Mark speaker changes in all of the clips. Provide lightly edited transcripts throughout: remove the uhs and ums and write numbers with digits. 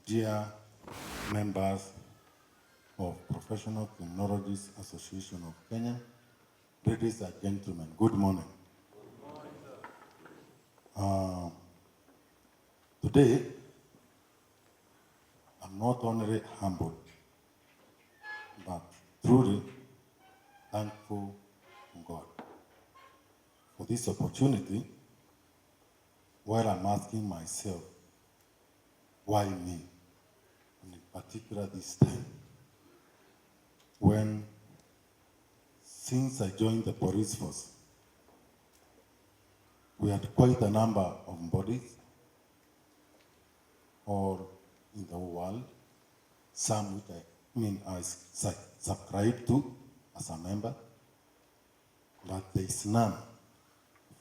Speaker 1: dear members of Professional Criminologists Association of Kenya, ladies and gentlemen, good morning. Today, I'm not only humbled, but truly thankful to God for this opportunity, while I'm asking myself, why me? And in particular this time, when since I joined the police force, we had quite a number of bodies all in the world, some which I subscribe to as a member, but there is none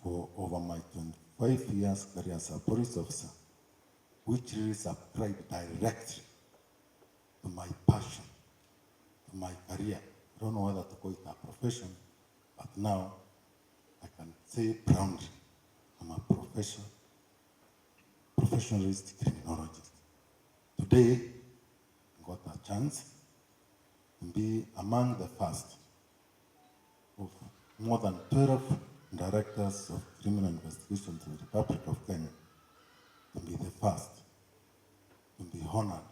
Speaker 1: for over my 25 years career as a police officer, which really subscribe directly to my passion, to my career. I don't know whether to call it a profession, but now I can say proudly, I'm a professionalist criminologist. Today, I got a chance to be among the first of more than 12 directors of criminal investigations in the Republic of Kenya to be the first, to be honored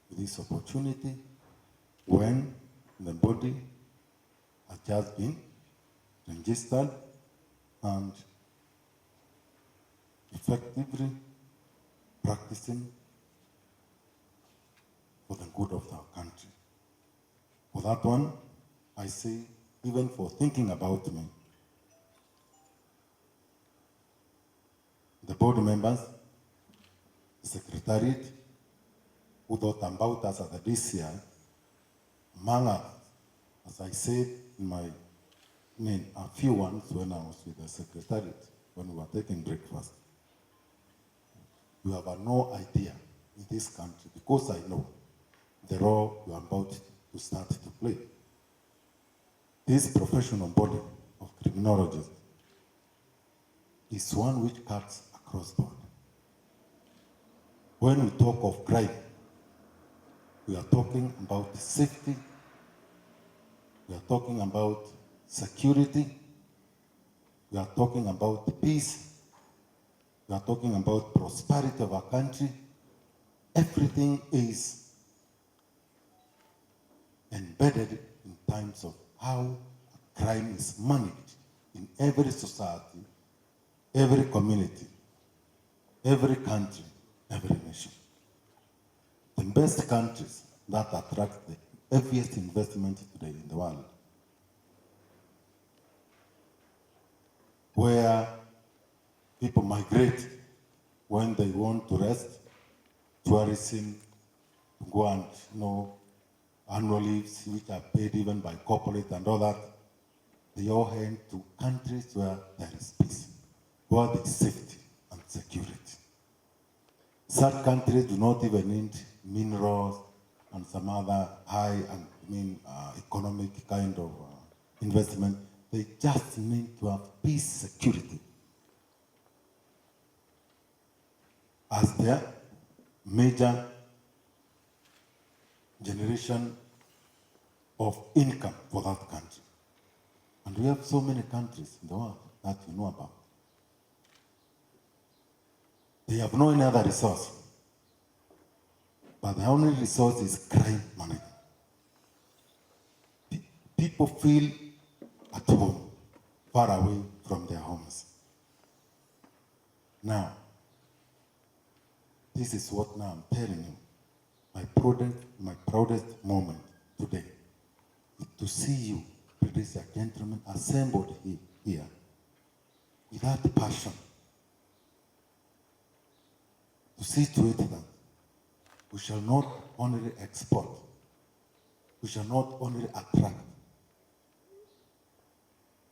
Speaker 1: with this opportunity when the body has just been registered and effectively practicing for the good of our country. For that one, I say, even for thinking about me, the board members, the secretariat, who thought about us at the DCI, among us, as I said in a few ones when I was with the secretariat, when we were taking breakfast, you have no idea in this country, because I know the role you are about to start to play. This professional body of criminologists is one which cuts across board. When we talk of crime, we are talking about safety, we are talking about security, we are talking about peace, we are talking about prosperity of our country. Everything is embedded in terms of how crime is managed in every society, every community, every country, every nation. The best countries that attract the heaviest investment today in the world, where people migrate when they want to rest, tourism, to go and annual leaves which are paid even by corporate and all that, they all head to countries where there is peace, where there is safety and security. Such countries do not even need minerals and some other high economic kind of investment. They just need to have peace, security as their major generation of income for that country. And we have so many countries in the world that you know about. They have no any other resource, but the only resource is crime management. People feel at home, far away from their homes. Now, this is what now I'm telling you. My proudest moment today is to see you, ladies and gentlemen, assembled here with that passion to see to it that we shall not only export, we shall not only attract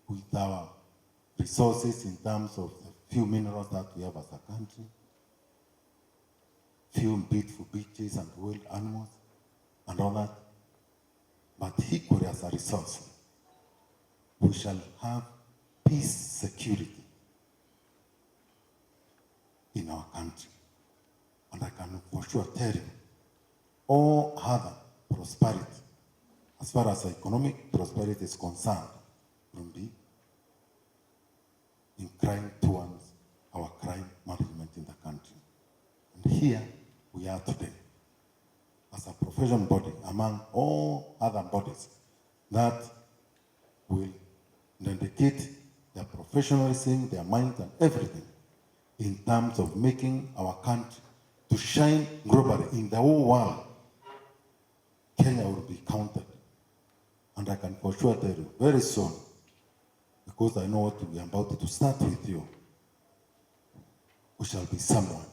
Speaker 1: with our resources in terms of the few minerals that we have as a country, few beautiful beaches and wild animals and all that, but equally as a resource, we shall have peace, security in our country. And I can for sure tell you all other prosperity, as far as economic prosperity is concerned, will be inclined towards our crime management in the country. And here we are today, as a professional body among all other bodies that will dedicate their professionalism, their mind, and everything in terms of making our country to shine globally in the whole world. Kenya will be counted. And I can for sure tell you very soon, because I know what we are about to start with you, we shall be someone.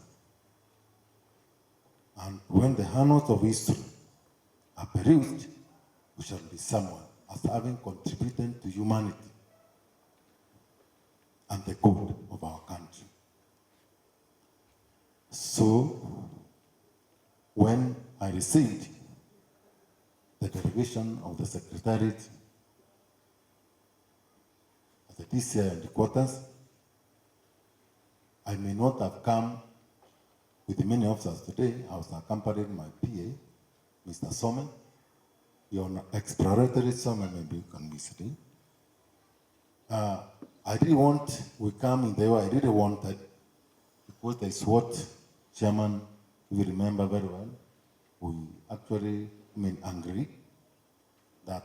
Speaker 1: And when the annals of history are perused, we shall be someone as having contributed to humanity and the good of our country. So, when I received the delegation of the Secretariat at the DCI headquarters, I may not have come with many officers today. I was accompanied by my PA, Mr. Somen. Your exploratory Somen, maybe you can be sitting. I didn't want, we come in the way I didn't want it, because that's what Chairman, if you remember very well, we actually angry that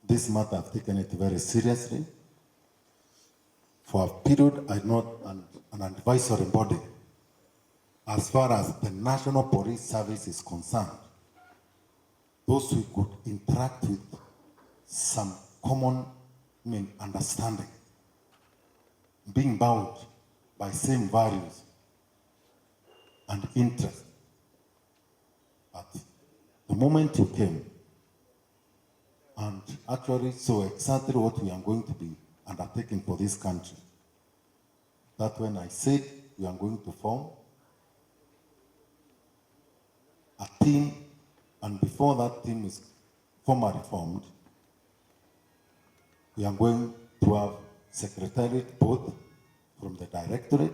Speaker 1: this matter have taken it very seriously. For a period, I'm not an advisory body as far as the National Police Service is concerned. Those who could interact with some common understanding, being bound by same values and interests. But the moment you came and actually saw exactly what we are going to be undertaking for this country, that when I said we are going to form a team, and before that team is formally formed, we are going to have secretariat both from the directorate,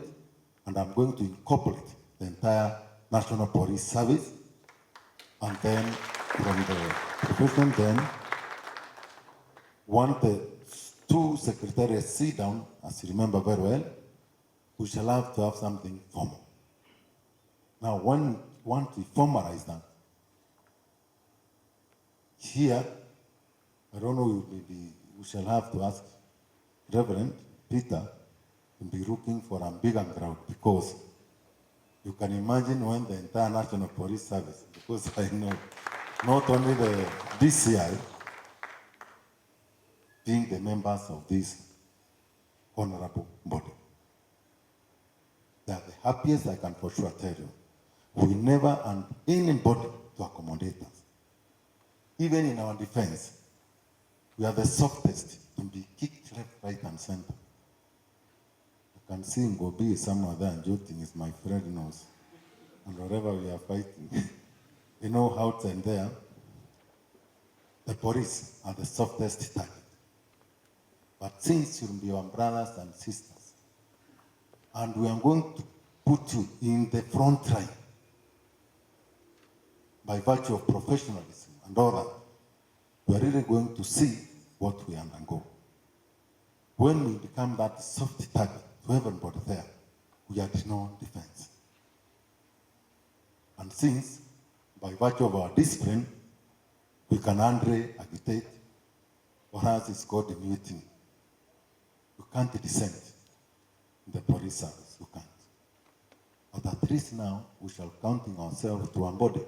Speaker 1: and I'm going to incorporate the entire National Police Service, and then from the profession, then once the two secretariats sit down, as you remember very well, we shall have to have something formal. Now, once we formalize that, here, I don't know, maybe we shall have to ask Reverend Peter to be looking for a bigger crowd, because you can imagine when the entire National Police Service, because I know not only the DCI being the members of this honorable body. They are the happiest, I can for sure tell you. We never and anybody to accommodate us. Even in our defense, we are the softest to be kicked left, right, and center. You can see Ngobi somewhere there, and Joting is my friend knows. And wherever we are fighting, you know, outside there, the police are the softest target. But since you'll be our brothers and sisters, and we are going to put you in the front line by virtue of professionalism and all that, we are really going to see what we undergo. When we become that soft target to everybody there, we are no defense. And since, by virtue of our discipline, we can agitate, or as it's called the mutiny. You can't dissent in the police service, you can't. But at least now, we shall counting ourselves to one body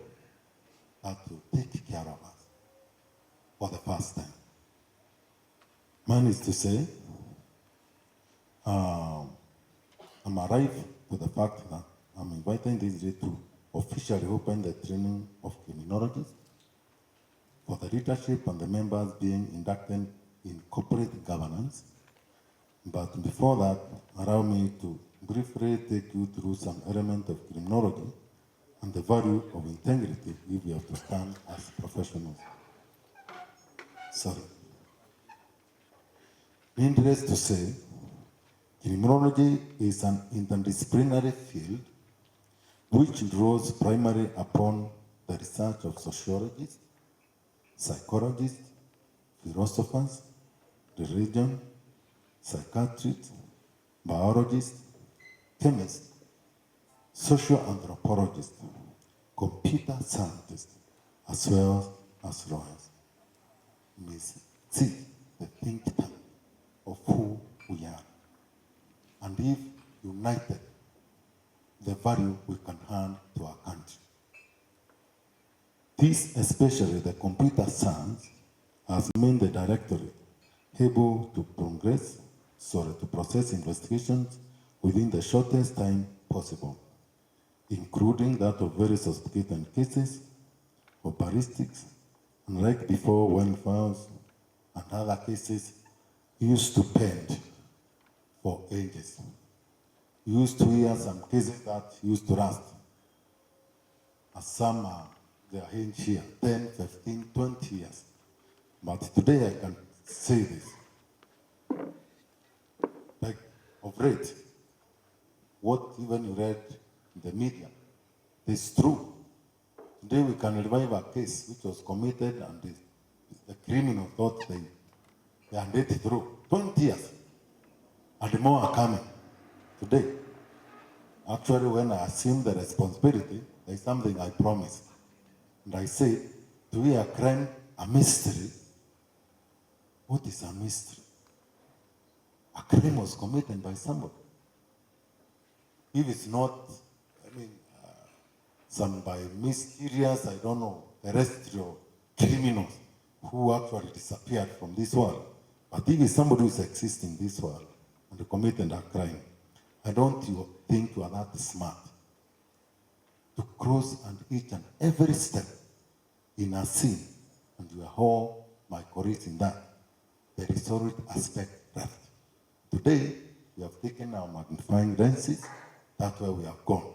Speaker 1: that will take care of us for the first time. Man is to say, I'm arrived to the fact that I'm inviting this day to officially open the training of criminologists for the leadership and the members being inducted in corporate governance. But before that, allow me to briefly take you through some elements of criminology and the value of integrity if we have to stand as professionals. Sorry. Needless to say, criminology is an interdisciplinary field which draws primarily upon the research of sociologists, psychologists, philosophers, religion, psychiatrists, biologists, chemists, social anthropologists, computer scientists, as well as lawyers. We see the think tank of who we are. And if united, the value we can hand to our country. This, especially the computer science, has made the directorate able to process investigations within the shortest time possible, including that of very sophisticated cases of ballistics, and like before, when files and other cases used to pend for ages. You used to hear some cases that used to last. As some they are in here, 10, 15, 20 years. But today I can say this. Like of late, what even you read in the media is true. Today we can revive a case which was committed and the criminal thought they had it through 20 years. And more are coming today. Actually, when I assume the responsibility, there's something I promised. And I say, to hear a crime a mystery? What is a mystery? A crime was committed by somebody. If it's not, some by mysterious, I don't know, terrestrial criminals who actually disappeared from this world. But if it's somebody who exists in this world and committed a crime, I don't think you are that smart to cross and each and every step in a scene, and you are all my colleagues in that. There is always aspect left. Today, we have taken our magnifying lenses, that's where we have gone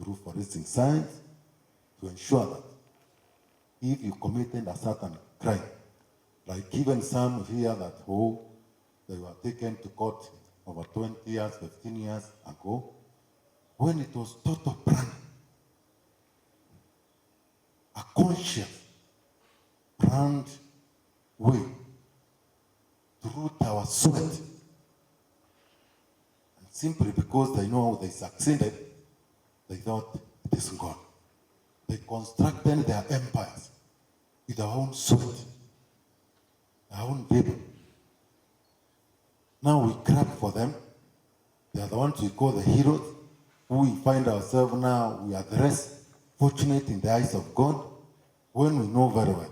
Speaker 1: through forensic science to ensure that if you committed a certain crime, like even some here that they were taken to court over 20 years, 15 years ago, when it was total plan, a conscious, planned way to root our sweat. And simply because they know they succeeded, they thought it is gone. They constructed their empires with their own sweat, their own labor. Now we grab for them. They are the ones we call the heroes, who we find ourselves now, we are the rest fortunate in the eyes of God, when we know very well.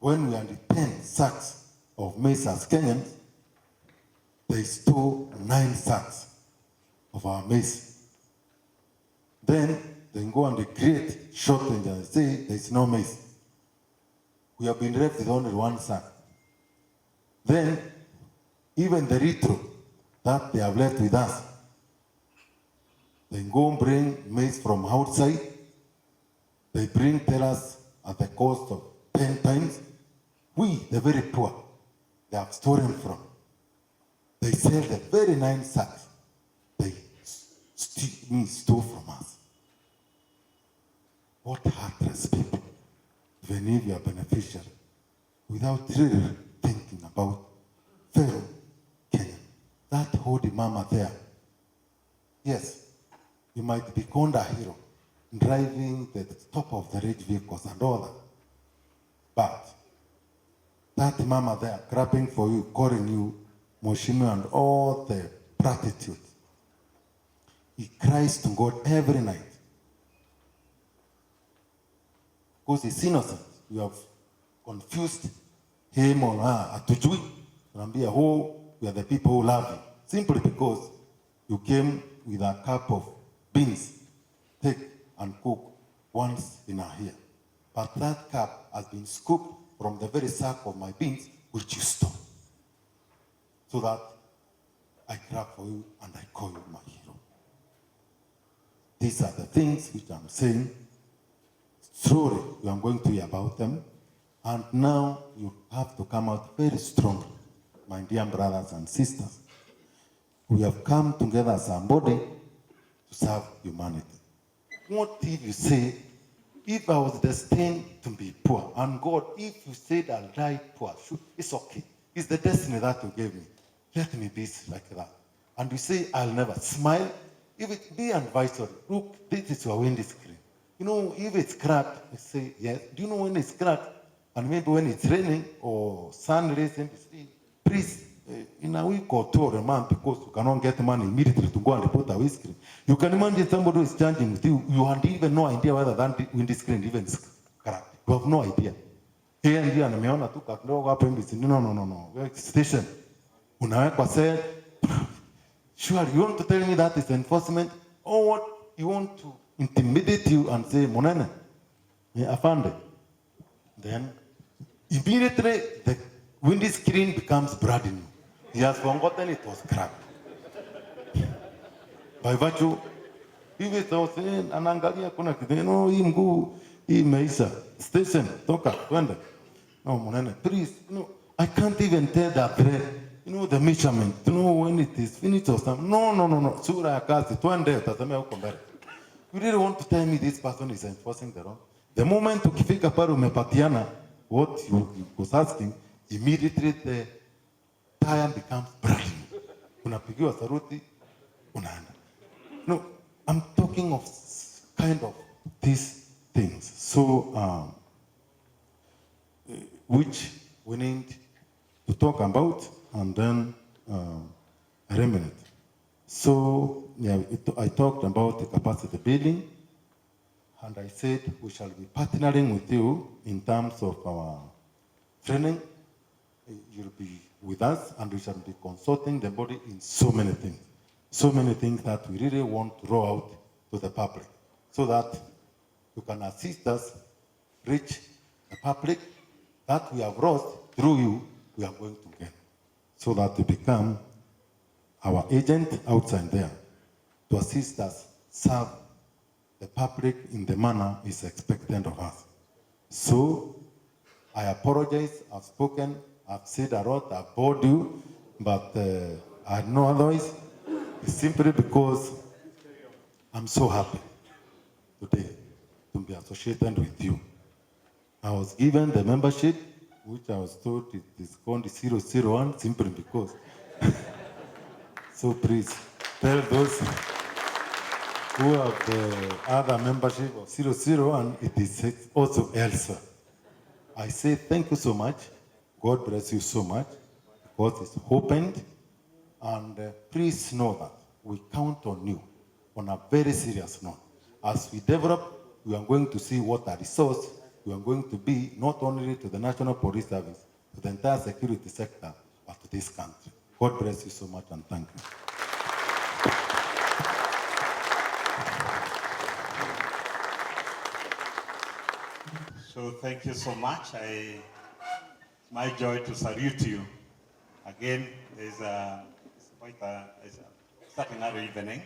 Speaker 1: When we are the 10 sacks of maize as Kenyans, they stole 9 sacks of our maize. Then they go and they create shortage and say there is no maize. We have been left with only 1 sack. Then, even the retro that they have left with us, they go and bring maize from outside. They tell us at the cost of 10 times. We, the very poor, they have stolen from. They sell the very 9 sacks they stole from us. What heartless people, even if you are beneficiary, without really thinking about fellow Kenya. That holy mama there. Yes, you might be called a hero, driving the top of the rich vehicles and all that. But that mama there, clapping for you, calling you Moshinu and all the gratitude. He cries to God every night. Because he's innocent. You have confused him or her. Atujui, Rambia, we are the people who love you. Simply because you came with a cup of beans, take and cook once in a year. But that cup has been scooped from the very sack of my beans, which you stole. So that I clap for you and I call you my hero. These are the things which I'm saying. Slowly, you are going to hear about them. And now you have to come out very strongly, my dear brothers and sisters. We have come together as a body to serve humanity. what if you say, if I was destined to be poor, and God, if you said I'll die poor, sure, it's okay. It's the destiny that you gave me. Let me be like that. And you say, I'll never smile. If it be advisory, look, this is your window screen. You know, if it's cracked, you say, yes. Do you know when it's cracked? And maybe when it's raining or sun rays, please, in a week or two or a month, because you cannot get money immediately to go and report a windscreen. You can imagine somebody who is charging with you, you have even no idea whether that windscreen even is cracked. You have no idea. Here and here, nimeona tu kakidogo hapo hivi, no. Station. Unawekwa said, sure, you want to tell me that is enforcement? Or what? You want to intimidate you and say, Monene, I found it. Then, immediately, the window screen becomes brand new. He has forgotten it was cracked. By virtue, hivi sasa anaangalia kuna kitu, hii mguu hii imeisha. Station, toka, twende. No, Monene, please, I can't even tell that thread. The measurement, when it is finished or something. No. Sura ya kazi, twende, utasemea huko mbele. You really want to tell me this person is enforcing the law? The moment ukifika pale umepatiana what you was asking, immediately the tire becomes brand new. Unapigiwa saruti, unaenda. No, I'm talking of kind of these things. So, which we need to talk about and then eliminate. So, yeah, I talked about the capacity building, and I said we shall be partnering with you in terms of our training. You'll be with us, and we shall be consulting the body in so many things that we really want to roll out to the public, so that you can assist us reach the public that we have lost through you. We are going to gain, so that you become our agent outside there to assist us serve the public in the manner is expected of us. So I apologize, I've spoken, I've said a lot, I've bored you, but I know otherwise. It's simply because I'm so happy today to be associated with you. I was given the membership, which I was told it is called 001, simply because. So please, tell those who have the other membership of 00, and it is also elsewhere. I say thank you so much. God bless you so much, because it's opened. And please know that we count on you on a very serious note. As we develop, we are going to see what a resource we are going to be, not only to the National Police Service, to the entire security sector, but to this country. God bless you so much, and thank you.
Speaker 2: So thank you so much. It's my joy to salute you. Again, it's starting early evening,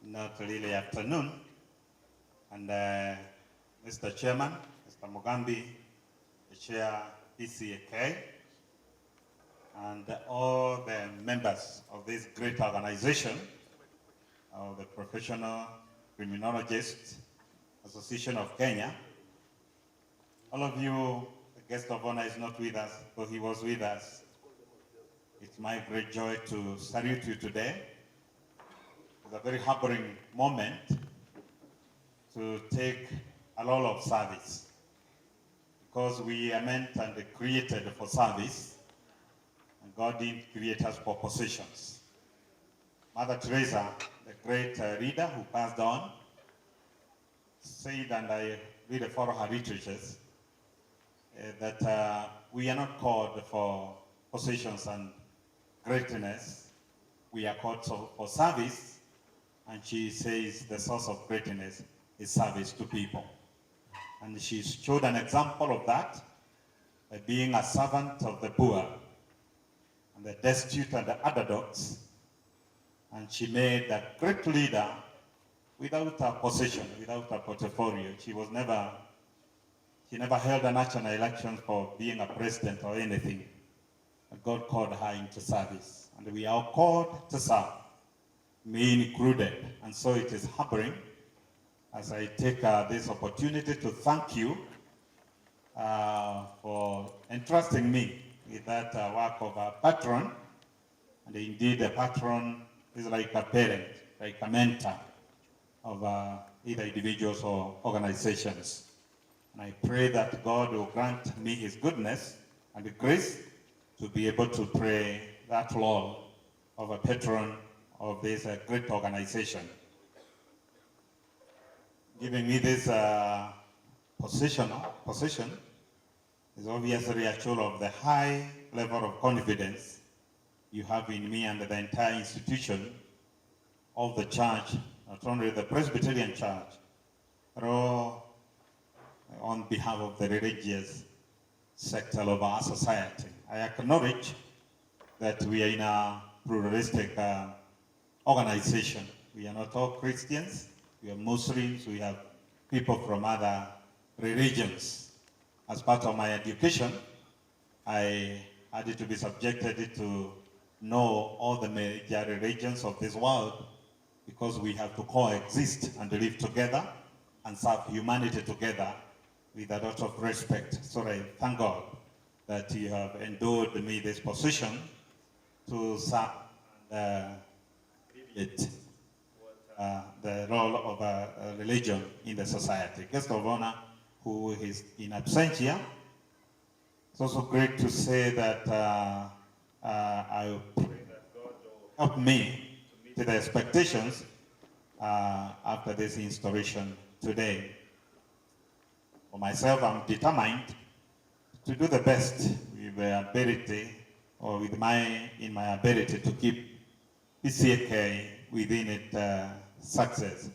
Speaker 2: not really afternoon. And Mr. Chairman, Mr. Mugambi, the Chair Pcak, and all the members of this great organization, of the Professional Criminologists Association of Kenya. All of you, the guest of honor is not with us, but he was with us. It's my great joy to salute you today. It's a very humbling moment to take a role of service, because we are meant and created for service, and God didn't create us for possessions. Mother Teresa, the great leader who passed on, said, and I really follow her literatures, that we are not called for possessions and greatness. We are called for service, and she says the source of greatness is service to people. And she showed an example of that by being a servant of the poor and the destitute and the underdogs. And she made a great leader without a possession, without a portfolio. She never held a national election for being a president or anything. God called her into service. And we are called to serve, me included. And so it is humbling as I take this opportunity to thank you for entrusting me with that work of a patron. And indeed, a patron is like a parent, like a mentor of either individuals or organizations. And I pray that God will grant me his goodness and the grace to be able to play that role of a patron of this great organization. Giving me this position is obviously a show of the high level of confidence you have in me and the entire institution of the church, not only the Presbyterian Church, but all on behalf of the religious sector of our society. I acknowledge that we are in a pluralistic organization. We are not all Christians, we are Muslims, we have people from other religions. As part of my education, I had to be subjected to know all the major religions of this world, because we have to coexist and live together and serve humanity together with a lot of respect. So I thank God that you have endowed me this position to serve the role of a religion in the society. Guest of honor, who is in absentia. It's also great to say that I pray that God will help me to meet the expectations after this installation today. For myself, I'm determined to do the best with my ability, or in my ability to keep Pcak within its success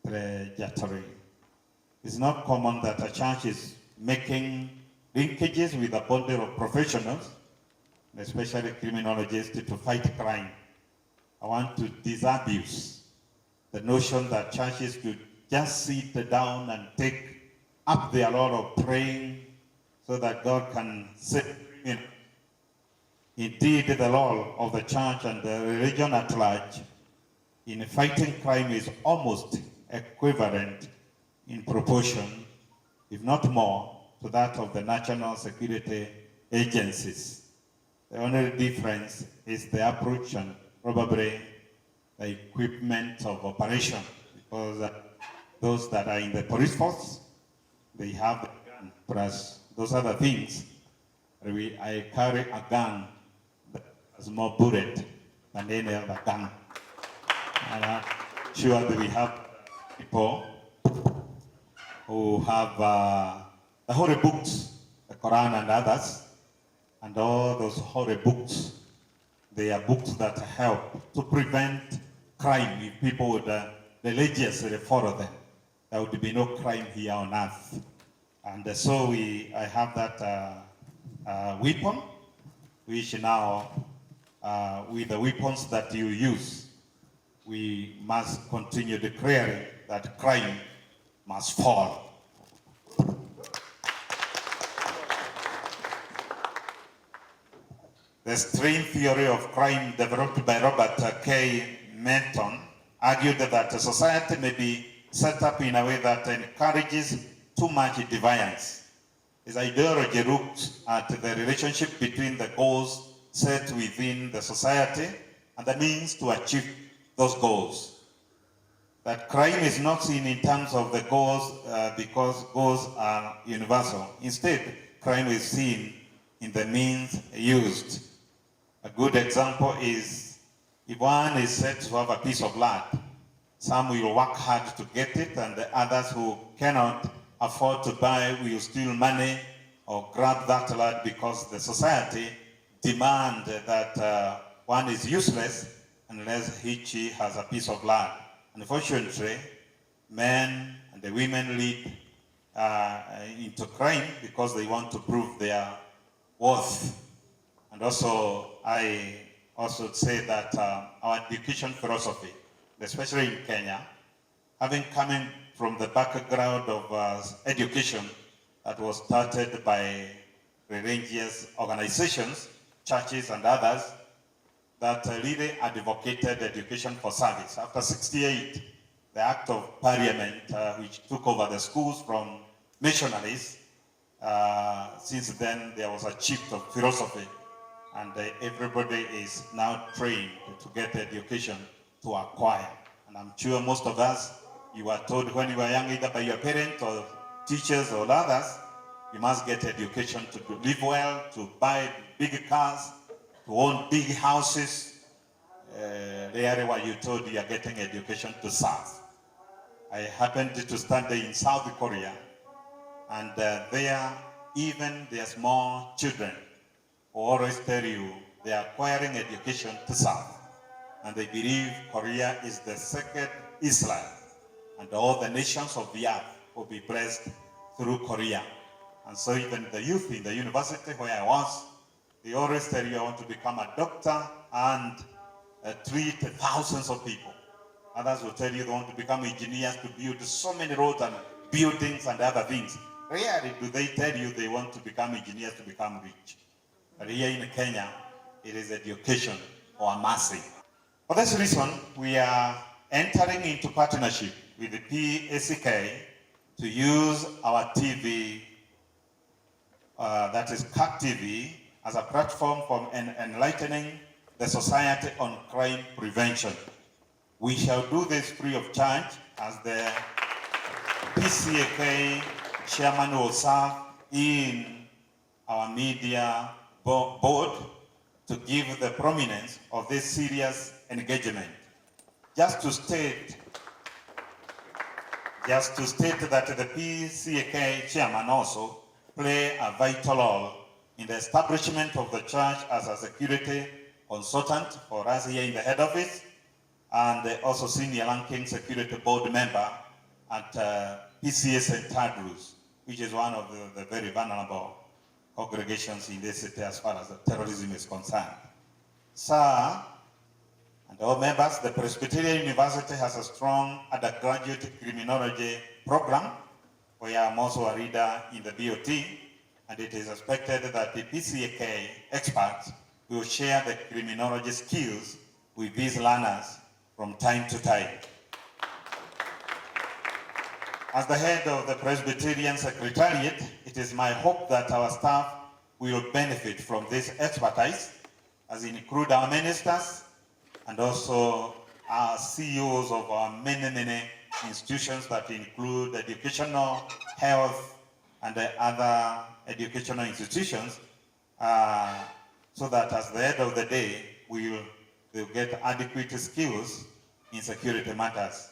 Speaker 2: trajectory. It's not common that a church is making linkages with a body of professionals, especially criminologists, to fight crime. I want to disabuse the notion that churches could just sit down and take up their role of praying so that God can save in. Indeed, the role of the church and the religion at large in fighting crime is almost equivalent in proportion, if not more, to that of the national security agencies. The only difference is the approach and probably the equipment of operation, because those that are in the police force, they have the gun, plus those other things. I carry a gun that has more bullet than any other gun. And I'm sure that we have people who have the holy books, the Quran and others, and all those holy books. They are books that help to prevent crime if people would religiously follow them. There would be no crime here on earth. And so I have that weapon, which now, with the weapons that you use, we must continue declaring that crime must fall. The string theory of crime developed by Robert K. Menton argued that a society may be set up in a way that encourages too much defiance. His ideology looked at the relationship between the goals set within the society and the means to achieve those goals. That crime is not seen in terms of the goals because goals are universal. Instead, crime is seen in the means used. A good example is if one is said to have a piece of land, some will work hard to get it, and the others who cannot afford to buy will steal money or grab that land because the society demand that one is useless unless he has a piece of land. Unfortunately, men and the women lead into crime because they want to prove their worth. And also, I also say that our education philosophy, especially in Kenya, having coming from the background of education that was started by religious organizations, churches and others, that really advocated education for service. After 68, the Act of Parliament, which took over the schools from missionaries. Since then, there was a shift of philosophy, and everybody is now trained to get education to acquire. And I'm sure most of us, you were told when you were young, either by your parents or teachers or others, you must get education to live well, to buy big cars, to own big houses. Rarely were you told you are getting education to serve. I happened to study in South Korea, and there, even their small children who always tell you they are acquiring education to serve. And they believe Korea is the second Israel, and all the nations of the earth will be blessed through Korea. And so even the youth in the university where I was, they always tell you I want to become a doctor and treat thousands of people. Others will tell you they want to become engineers to build so many roads and buildings and other things. Rarely do they tell you they want to become engineers to become rich. But here in Kenya, it is education or mercy. For this reason, we are entering into partnership with the Pcak to use our TV, that is Pcak TV, as a platform for enlightening the society on crime prevention. We shall do this free of charge, as the Pcak chairman will serve in our media board to give the prominence of this serious engagement. Just to state that the Pcak chairman also play a vital role in the establishment of the church as a security consultant for us here in the head office, and also senior ranking security board member at PCA St. Andrews, which is one of the very vulnerable congregations in this city as far as terrorism is concerned. Sir, and all members, the Presbyterian University has a strong undergraduate criminology program, where I'm also a reader in the BOT, and it is expected that the Pcak experts will share the criminology skills with these learners from time to time. As the head of the Presbyterian Secretariat, it is my hope that our staff will benefit from this expertise, as include our ministers and also our CEOs of our many institutions that include educational, health, and other educational institutions, so that at the end of the day, we'll get adequate skills in security matters.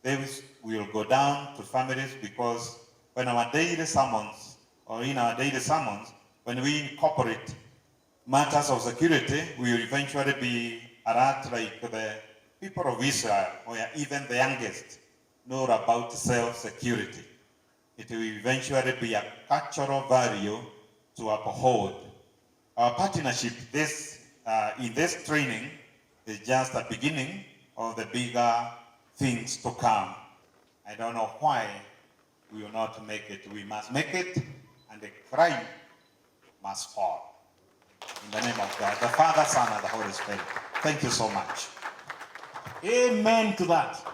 Speaker 2: This will go down to families, because when our daily sermons, when we incorporate matters of security, we will eventually be alert like the people of Israel, where even the youngest know about self-security. It will eventually be a cultural value to uphold. Our partnership in this training is just the beginning of the bigger things to come. I don't know why we will not make it. We must make it, and the crime must fall. In the name of God, the Father, Son, and the Holy Spirit. Thank you so much.
Speaker 3: Amen to that.